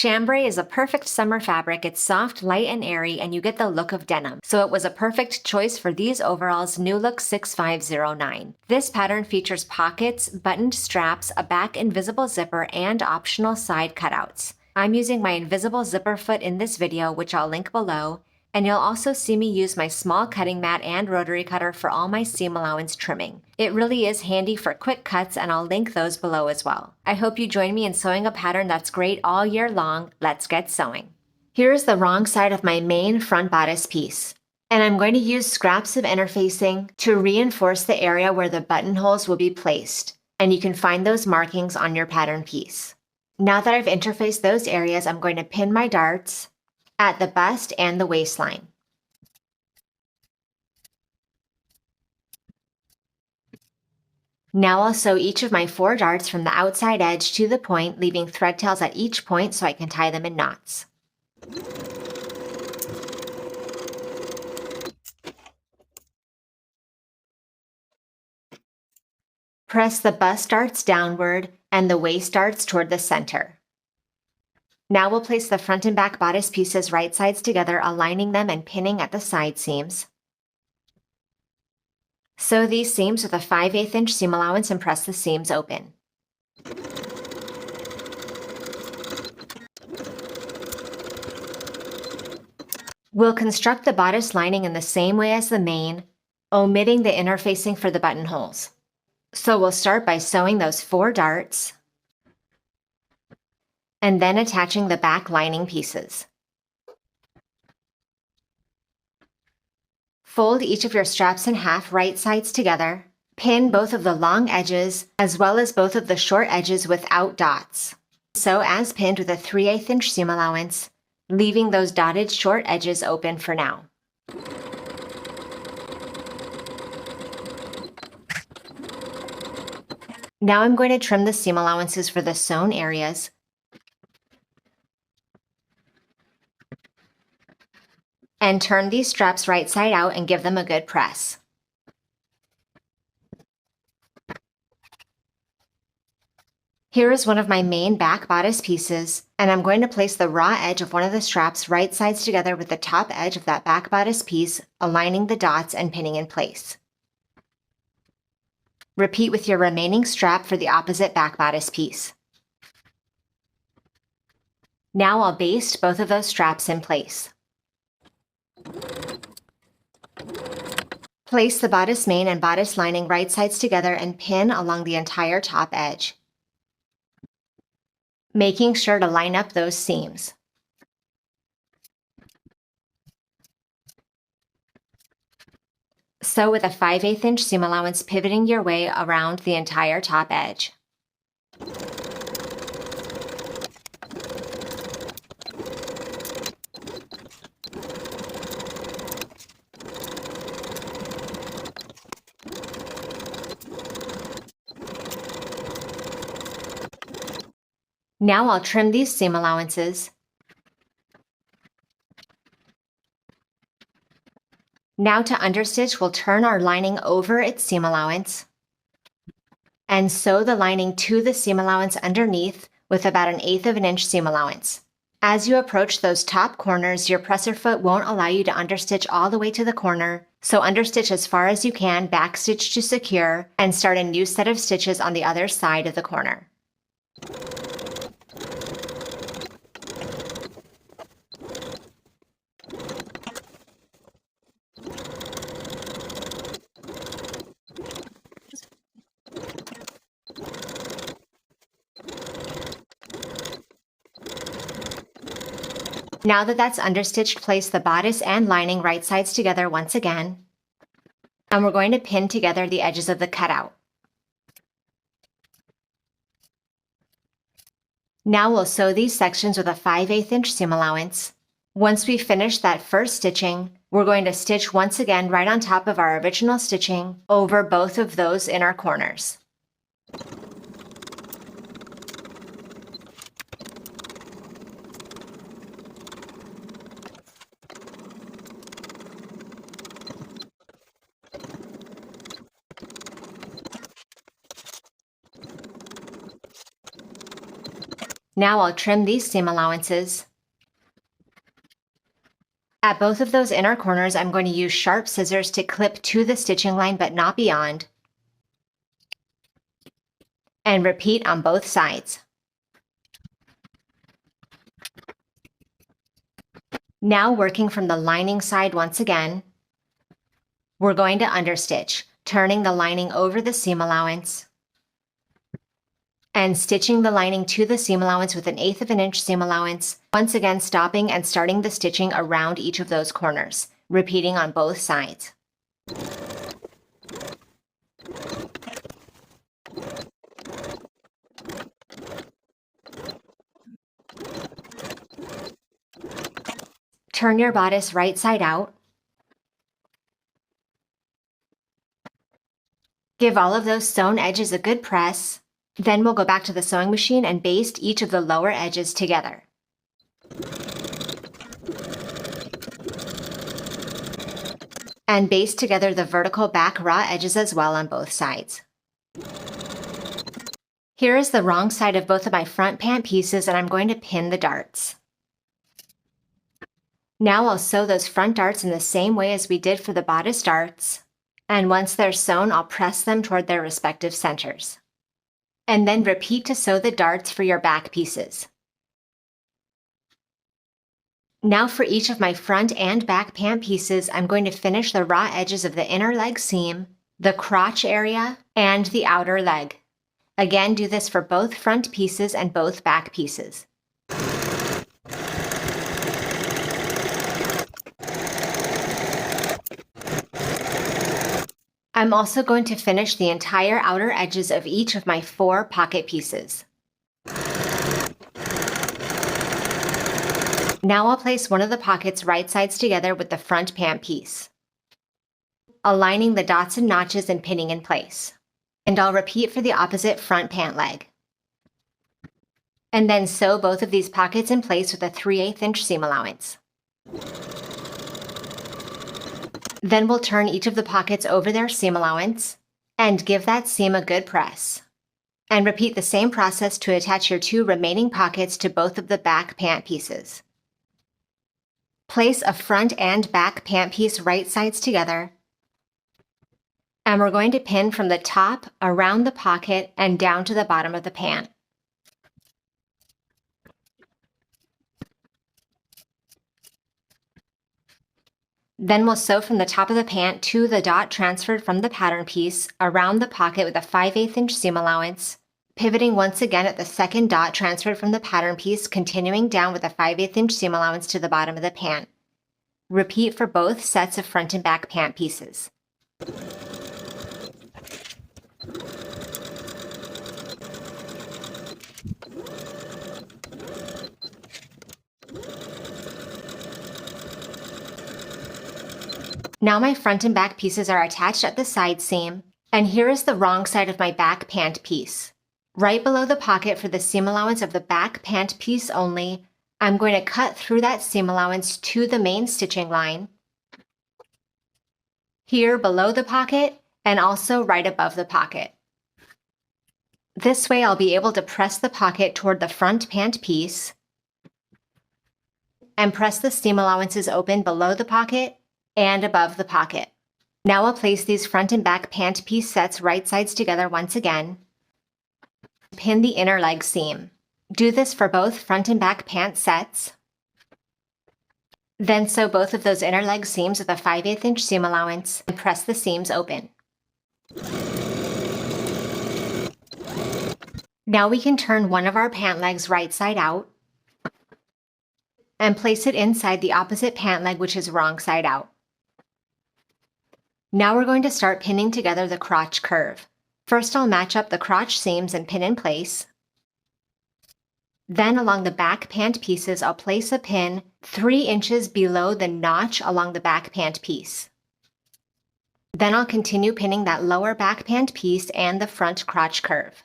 Chambray is a perfect summer fabric. It's soft, light, and airy, and you get the look of denim. So it was a perfect choice for these overalls, New Look 6509. This pattern features pockets, buttoned straps, a back invisible zipper, and optional side cutouts. I'm using my invisible zipper foot in this video, which I'll link below, and you'll also see me use my small cutting mat and rotary cutter for all my seam allowance trimming. It really is handy for quick cuts, and I'll link those below as well. I hope you join me in sewing a pattern that's great all year long. Let's get sewing. Here is the wrong side of my main front bodice piece. And I'm going to use scraps of interfacing to reinforce the area where the buttonholes will be placed. And you can find those markings on your pattern piece. Now that I've interfaced those areas, I'm going to pin my darts at the bust and the waistline. Now I'll sew each of my 4 darts from the outside edge to the point, leaving thread tails at each point so I can tie them in knots. Press the bust darts downward and the waist darts toward the center. Now we'll place the front and back bodice pieces right sides together, aligning them and pinning at the side seams. Sew these seams with a 5/8 inch seam allowance and press the seams open. We'll construct the bodice lining in the same way as the main, omitting the interfacing for the buttonholes. So we'll start by sewing those 4 darts, and then attaching the back lining pieces. Fold each of your straps in half right sides together. Pin both of the long edges as well as both of the short edges without dots. Sew as pinned with a 3/8 inch seam allowance, leaving those dotted short edges open for now. Now I'm going to trim the seam allowances for the sewn areas. And turn these straps right side out and give them a good press. Here is one of my main back bodice pieces, and I'm going to place the raw edge of one of the straps right sides together with the top edge of that back bodice piece, aligning the dots and pinning in place. Repeat with your remaining strap for the opposite back bodice piece. Now I'll baste both of those straps in place. Place the bodice main and bodice lining right sides together and pin along the entire top edge, making sure to line up those seams. Sew with a 5/8 inch seam allowance, pivoting your way around the entire top edge. Now I'll trim these seam allowances. Now to understitch, we'll turn our lining over its seam allowance and sew the lining to the seam allowance underneath with about an 1/8 of an inch seam allowance. As you approach those top corners, your presser foot won't allow you to understitch all the way to the corner, so understitch as far as you can, backstitch to secure, and start a new set of stitches on the other side of the corner. Now that that's understitched, place the bodice and lining right sides together once again, and we're going to pin together the edges of the cutout. Now we'll sew these sections with a 5/8 inch seam allowance. Once we finish that first stitching, we're going to stitch once again right on top of our original stitching over both of those inner corners. Now I'll trim these seam allowances. At both of those inner corners, I'm going to use sharp scissors to clip to the stitching line but not beyond. And repeat on both sides. Now working from the lining side once again, we're going to understitch, turning the lining over the seam allowance and stitching the lining to the seam allowance with 1/8 of an inch seam allowance, once again stopping and starting the stitching around each of those corners, repeating on both sides. Turn your bodice right side out. Give all of those sewn edges a good press. Then we'll go back to the sewing machine and baste each of the lower edges together. And baste together the vertical back raw edges as well on both sides. Here is the wrong side of both of my front pant pieces, and I'm going to pin the darts. Now I'll sew those front darts in the same way as we did for the bodice darts, and once they're sewn, I'll press them toward their respective centers. And then repeat to sew the darts for your back pieces. Now for each of my front and back pant pieces, I'm going to finish the raw edges of the inner leg seam, the crotch area, and the outer leg. Again, do this for both front pieces and both back pieces. I'm also going to finish the entire outer edges of each of my 4 pocket pieces. Now I'll place one of the pockets right sides together with the front pant piece, aligning the dots and notches and pinning in place. And I'll repeat for the opposite front pant leg. And then sew both of these pockets in place with a 3/8 inch seam allowance. Then we'll turn each of the pockets over their seam allowance and give that seam a good press. And repeat the same process to attach your 2 remaining pockets to both of the back pant pieces. Place a front and back pant piece right sides together, and we're going to pin from the top around the pocket and down to the bottom of the pant. Then we'll sew from the top of the pant to the dot transferred from the pattern piece around the pocket with a 5/8 inch seam allowance, pivoting once again at the second dot transferred from the pattern piece, continuing down with a 5/8 inch seam allowance to the bottom of the pant. Repeat for both sets of front and back pant pieces. Now my front and back pieces are attached at the side seam, and here is the wrong side of my back pant piece. Right below the pocket for the seam allowance of the back pant piece only, I'm going to cut through that seam allowance to the main stitching line, here below the pocket, and also right above the pocket. This way I'll be able to press the pocket toward the front pant piece and press the seam allowances open below the pocket and above the pocket. Now I'll place these front and back pant piece sets right sides together once again. Pin the inner leg seam. Do this for both front and back pant sets. Then sew both of those inner leg seams with a 5/8 inch seam allowance and press the seams open. Now we can turn one of our pant legs right side out and place it inside the opposite pant leg, which is wrong side out. Now we're going to start pinning together the crotch curve. First I'll match up the crotch seams and pin in place. Then along the back pant pieces, I'll place a pin 3 inches below the notch along the back pant piece. Then I'll continue pinning that lower back pant piece and the front crotch curve.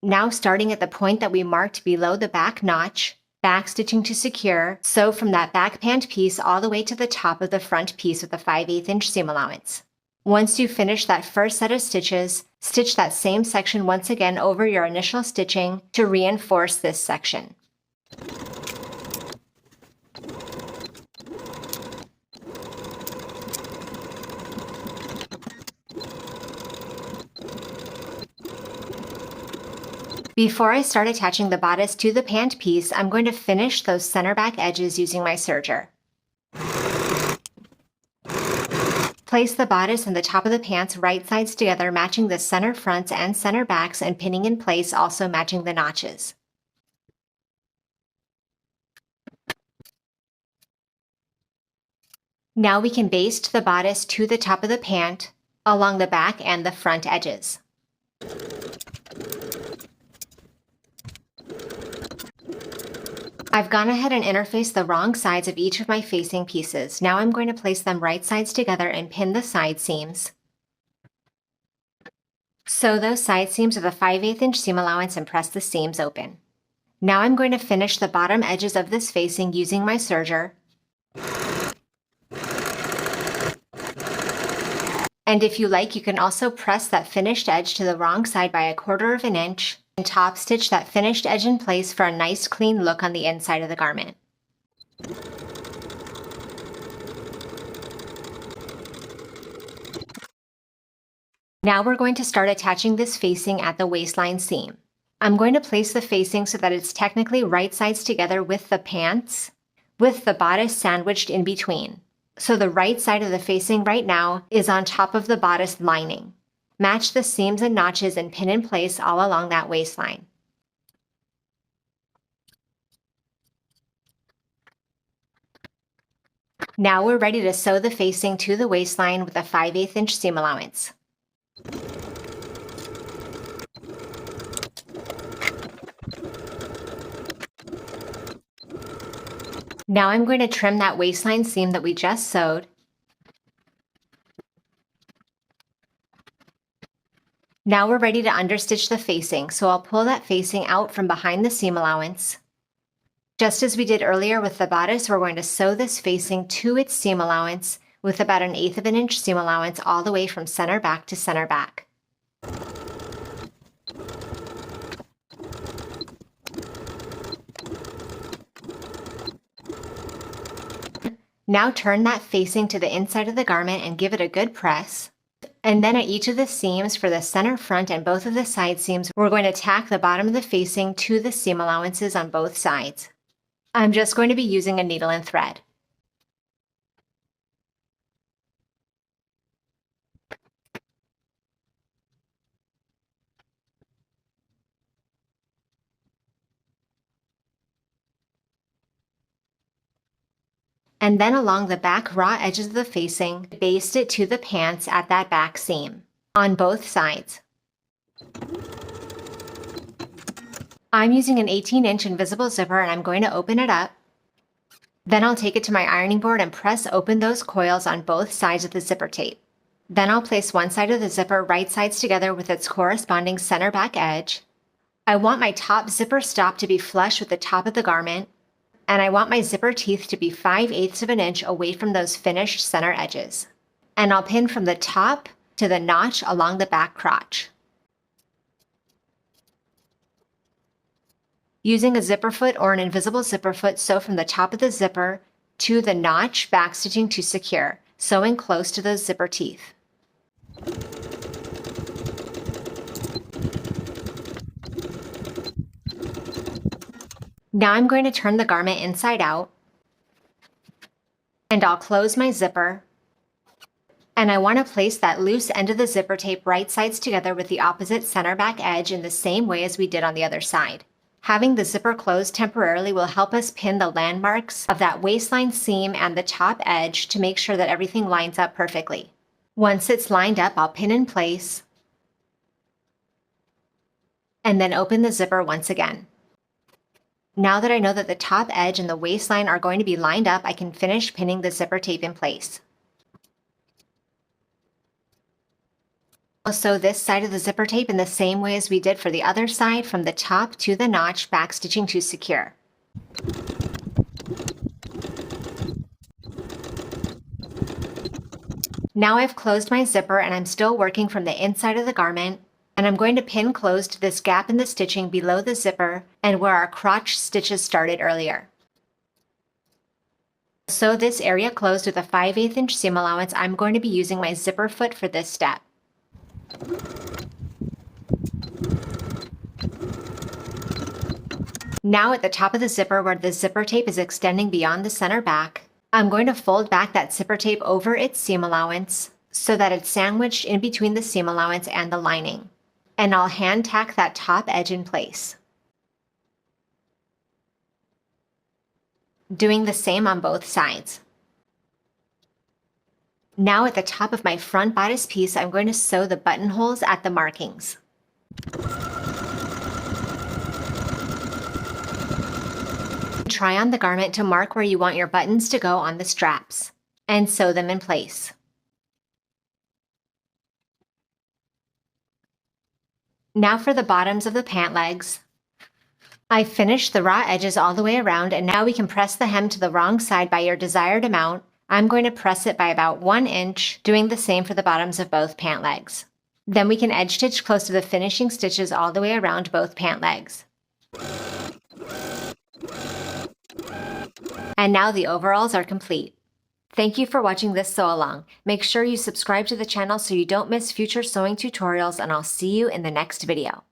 Now starting at the point that we marked below the back notch, backstitching to secure, sew from that back pant piece all the way to the top of the front piece with a 5/8 inch seam allowance. Once you finish that first set of stitches, stitch that same section once again over your initial stitching to reinforce this section. Before I start attaching the bodice to the pant piece, I'm going to finish those center back edges using my serger. Place the bodice and the top of the pants right sides together, matching the center fronts and center backs, and pinning in place, also matching the notches. Now we can baste the bodice to the top of the pant along the back and the front edges. I've gone ahead and interfaced the wrong sides of each of my facing pieces. Now I'm going to place them right sides together and pin the side seams. Sew those side seams with a 5/8 inch seam allowance and press the seams open. Now I'm going to finish the bottom edges of this facing using my serger. And if you like, you can also press that finished edge to the wrong side by 1/4 inch and top stitch that finished edge in place for a nice clean look on the inside of the garment. Now we're going to start attaching this facing at the waistline seam. I'm going to place the facing so that it's technically right sides together with the pants, with the bodice sandwiched in between. So the right side of the facing right now is on top of the bodice lining. Match the seams and notches and pin in place all along that waistline. Now we're ready to sew the facing to the waistline with a 5/8 inch seam allowance. Now I'm going to trim that waistline seam that we just sewed. Now we're ready to understitch the facing, so I'll pull that facing out from behind the seam allowance. Just as we did earlier with the bodice, we're going to sew this facing to its seam allowance with about 1/8 inch seam allowance all the way from center back to center back. Now turn that facing to the inside of the garment and give it a good press. And then at each of the seams for the center front and both of the side seams, we're going to tack the bottom of the facing to the seam allowances on both sides. I'm just going to be using a needle and thread. And then along the back raw edges of the facing, baste it to the pants at that back seam on both sides. I'm using an 18-inch invisible zipper and I'm going to open it up. Then I'll take it to my ironing board and press open those coils on both sides of the zipper tape. Then I'll place one side of the zipper right sides together with its corresponding center back edge. I want my top zipper stop to be flush with the top of the garment, and I want my zipper teeth to be 5/8 inch away from those finished center edges. And I'll pin from the top to the notch along the back crotch. Using a zipper foot or an invisible zipper foot, sew from the top of the zipper to the notch, backstitching to secure, sewing close to those zipper teeth. Now I'm going to turn the garment inside out, and I'll close my zipper, and I want to place that loose end of the zipper tape right sides together with the opposite center back edge in the same way as we did on the other side. Having the zipper closed temporarily will help us pin the landmarks of that waistline seam and the top edge to make sure that everything lines up perfectly. Once it's lined up, I'll pin in place, and then open the zipper once again. Now that I know that the top edge and the waistline are going to be lined up, I can finish pinning the zipper tape in place. I'll sew this side of the zipper tape in the same way as we did for the other side, from the top to the notch, backstitching to secure. Now I've closed my zipper and I'm still working from the inside of the garment, and I'm going to pin closed this gap in the stitching below the zipper and where our crotch stitches started earlier. Sew this area closed with a 5/8 inch seam allowance. I'm going to be using my zipper foot for this step. Now at the top of the zipper where the zipper tape is extending beyond the center back, I'm going to fold back that zipper tape over its seam allowance so that it's sandwiched in between the seam allowance and the lining. And I'll hand tack that top edge in place. Doing the same on both sides. Now at the top of my front bodice piece, I'm going to sew the buttonholes at the markings. Try on the garment to mark where you want your buttons to go on the straps, and sew them in place. Now for the bottoms of the pant legs. I finished the raw edges all the way around, and now we can press the hem to the wrong side by your desired amount. I'm going to press it by about 1 inch, doing the same for the bottoms of both pant legs. Then we can edge stitch close to the finishing stitches all the way around both pant legs. And now the overalls are complete. Thank you for watching this sew along. Make sure you subscribe to the channel so you don't miss future sewing tutorials, and I'll see you in the next video.